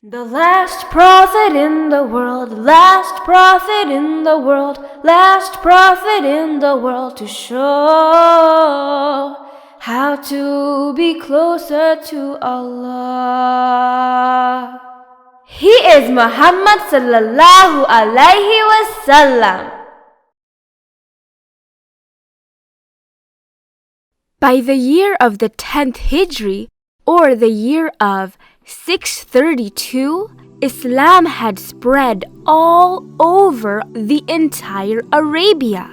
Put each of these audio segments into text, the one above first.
The last prophet in the world, last prophet in the world, last prophet in the world to show how to be closer to Allah. He is Muhammad sallallahu alaihi wasallam. By the year of the 10th Hijri, or the year of 632, Islam had spread all over the entire Arabia.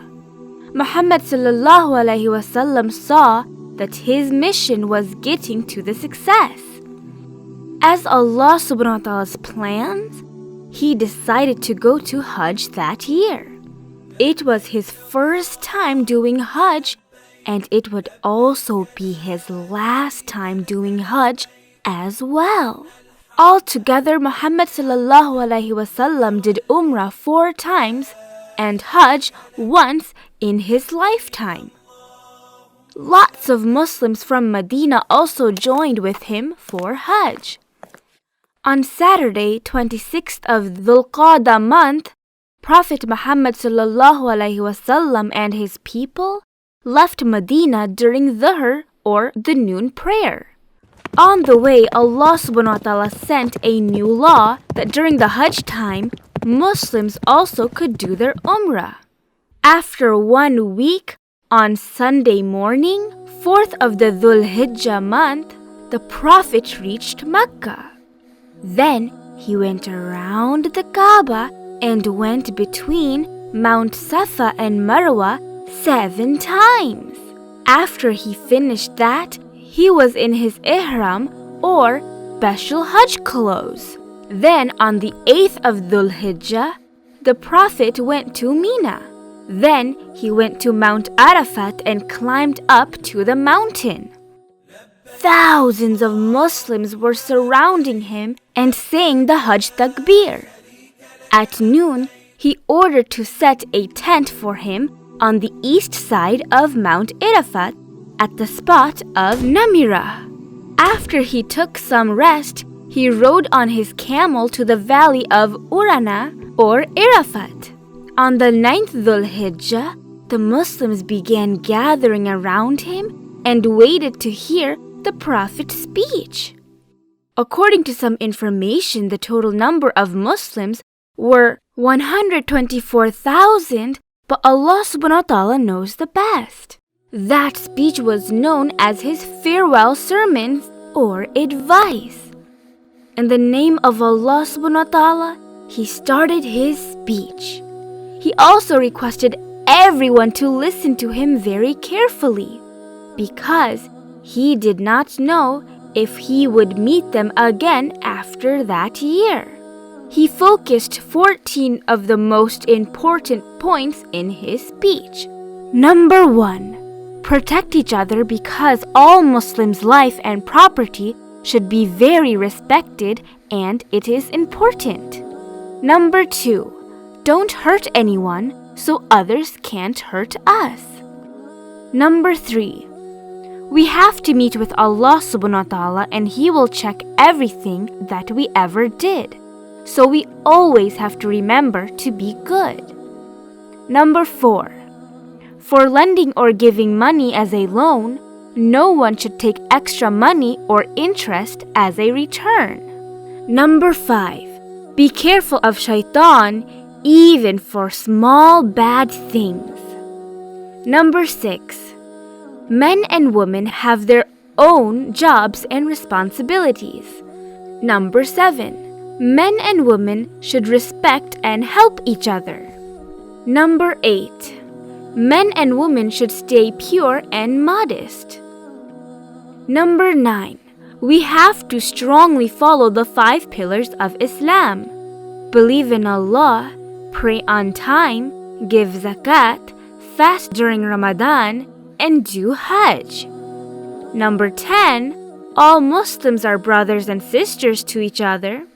Muhammad sallallahu alaihi wasallam saw that his mission was getting to the success. As Allah subhanahu wa ta'ala's plans, he decided to go to Hajj that year. It was his first time doing Hajj, and it would also be his last time doing Hajj as well. Altogether, Muhammad sallallahu alaihi wasallam did Umrah 4 times and Hajj once in his lifetime. Lots of Muslims from Medina also joined with him for Hajj. On Saturday, 26th of Dhul Qa'dah month, Prophet Muhammad sallallahu alaihi wasallam and his people left Medina during Dhuhr, or the noon prayer. On the way, Allah subhanahu wa ta'ala sent a new law that during the Hajj time, Muslims also could do their Umrah. After 1 week, on Sunday morning, 4th of the Dhul Hijjah month, the Prophet reached Mecca. Then he went around the Kaaba and went between Mount Safa and Marwa 7 times. After he finished that, he was in his ihram, or special Hajj clothes. Then on the 8th of Dhul Hijjah, the Prophet went to Mina. Then he went to Mount Arafat and climbed up to the mountain. Thousands of Muslims were surrounding him and saying the Hajj Takbir. At noon, he ordered to set a tent for him on the east side of Mount Arafat at the spot of Namira. After he took some rest, he rode on his camel to the valley of Urana, or Arafat. On the 9th Dhul Hijjah, the Muslims began gathering around him and waited to hear the Prophet's speech. According to some information, the total number of Muslims were 124,000, but Allah subhanahu wa ta'ala knows the best. That speech was known as his farewell sermon, or advice. In the name of Allah subhanahu wa ta'ala, he started his speech. He also requested everyone to listen to him very carefully, because he did not know if he would meet them again after that year. He focused 14 of the most important points in his speech. Number 1. Protect each other, because all Muslims' life and property should be very respected, and it is important. Number 2. Don't hurt anyone so others can't hurt us. Number 3. We have to meet with Allah subhanahu wa ta'ala, and He will check everything that we ever did. So we always have to remember to be good. Number 4. For lending or giving money as a loan, no one should take extra money or interest as a return. Number 5. Be careful of shaitan, even for small bad things. Number 6. Men and women have their own jobs and responsibilities. Number 7. Men and women should respect and help each other. Number 8. Men and women should stay pure and modest. Number 9. We have to strongly follow the 5 pillars of Islam. Believe in Allah, pray on time, give zakat, fast during Ramadan, and do Hajj. Number 10. All Muslims are brothers and sisters to each other.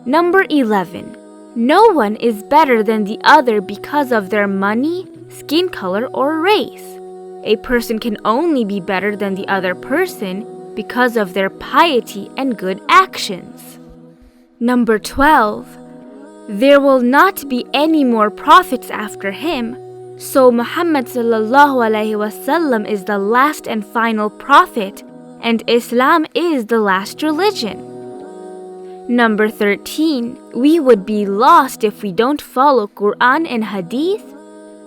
Number 11. No one is better than the other because of their money, skin color, or race. A person can only be better than the other person because of their piety and good actions. Number 12. There will not be any more prophets after him, so Muhammad sallallahu alaihi wasallam is the last and final prophet, and Islam is the last religion. Number 13. We would be lost if we don't follow Quran and Hadith.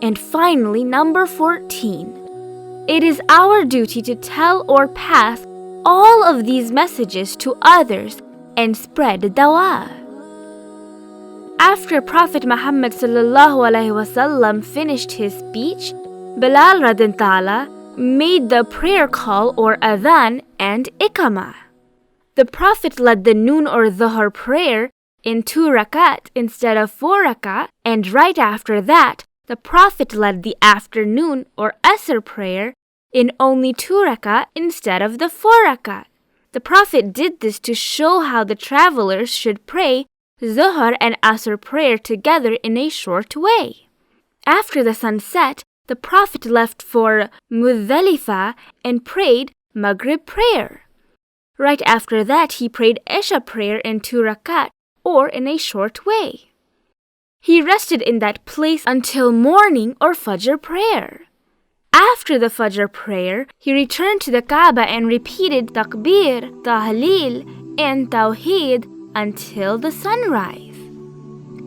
And finally, number 14. It is our duty to tell or pass all of these messages to others and spread dawah. After Prophet Muhammad sallallahu alaihi wasallam finished his speech, Bilal radhiyallahu ta'ala made the prayer call or adhan and iqamah. The Prophet led the noon or dhuhr prayer in 2 rakat instead of 4 rakat, and right after that, the Prophet led the afternoon or asr prayer in only 2 rakat instead of the 4 rakat. The Prophet did this to show how the travelers should pray Zuhr and Asr prayer together in a short way. After the sun set, the Prophet left for Muzdalifah and prayed Maghrib prayer. Right after that, he prayed Isha prayer in 2 rakat or in a short way. He rested in that place until morning or Fajr prayer. After the Fajr prayer, he returned to the Kaaba and repeated Takbir, Tahleel, and Tawheed until the sunrise.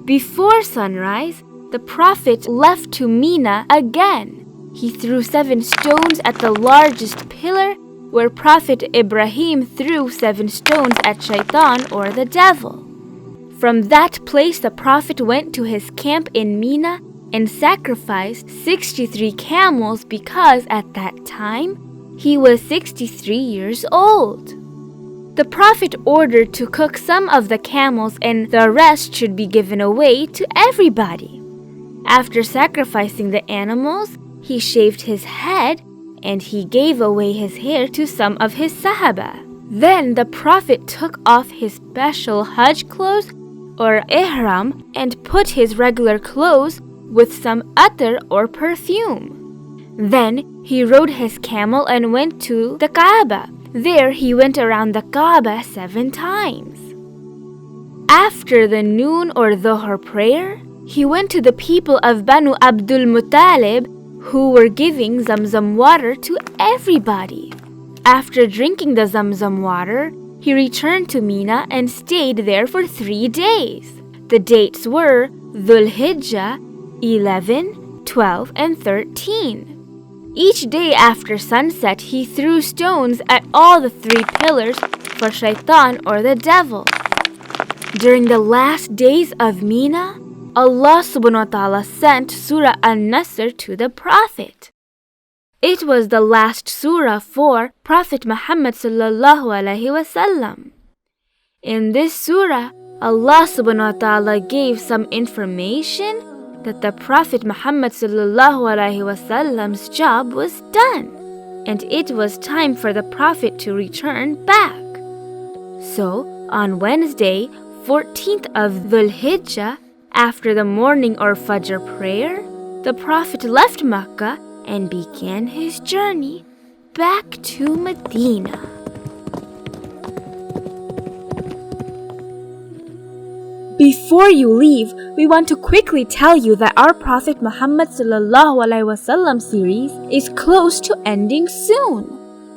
Before sunrise, the Prophet left to Mina again. He threw 7 stones at the largest pillar where Prophet Ibrahim threw 7 stones at Shaitan or the devil. From that place, the Prophet went to his camp in Mina and sacrificed 63 camels because at that time he was 63 years old. The Prophet ordered to cook some of the camels and the rest should be given away to everybody. After sacrificing the animals, he shaved his head and he gave away his hair to some of his Sahaba. Then the Prophet took off his special Hajj clothes or ihram and put his regular clothes with some attar or perfume. Then he rode his camel and went to the Kaaba. There he went around the Kaaba 7 times. After the noon or dhuhr prayer, he went to the people of Banu Abdul Muttalib who were giving Zamzam water to everybody. After drinking the Zamzam water, he returned to Mina and stayed there for 3 days. The dates were Dhul Hijjah, 11, 12, and 13. Each day after sunset, he threw stones at all the 3 pillars for Shaitan or the devil. During the last days of Mina, Allah subhanahu wa ta'ala sent Surah An-Nasr to the Prophet. It was the last surah for Prophet Muhammad sallallahu alaihi wasallam. In this surah, Allah subhanahu wa ta'ala gave some information that the Prophet Muhammad sallallahu alaihi wasallam's job was done, and it was time for the Prophet to return back. So, on Wednesday, 14th of Dhul Hijjah, after the morning or Fajr prayer, the Prophet left Makkah and began his journey back to Medina. Before you leave, we want to quickly tell you that our Prophet Muhammad sallallahu alaihi wasallam series is close to ending soon.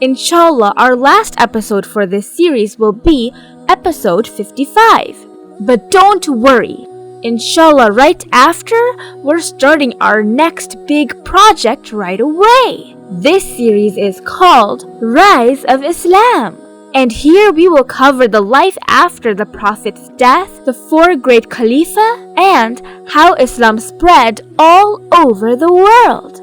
Inshallah, our last episode for this series will be episode 55. But don't worry. Inshallah, right after, we're starting our next big project right away. This series is called Rise of Islam. And here we will cover the life after the Prophet's death, the 4 great Khalifa, and how Islam spread all over the world.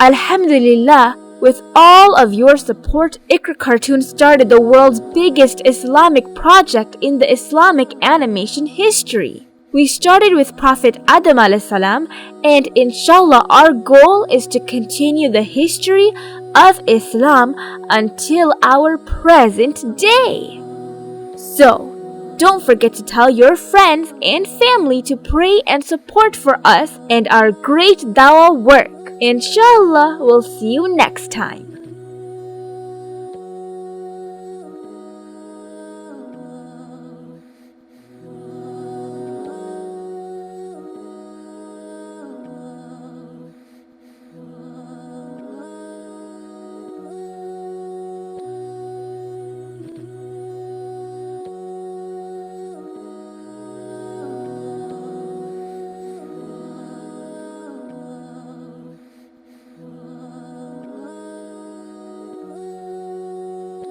Alhamdulillah, with all of your support, IQRA Cartoon started the world's biggest Islamic project in the Islamic animation history. We started with Prophet Adam a.s. and inshallah our goal is to continue the history of Islam until our present day. So, don't forget to tell your friends and family to pray and support for us and our great dawah work. Inshallah, we'll see you next time.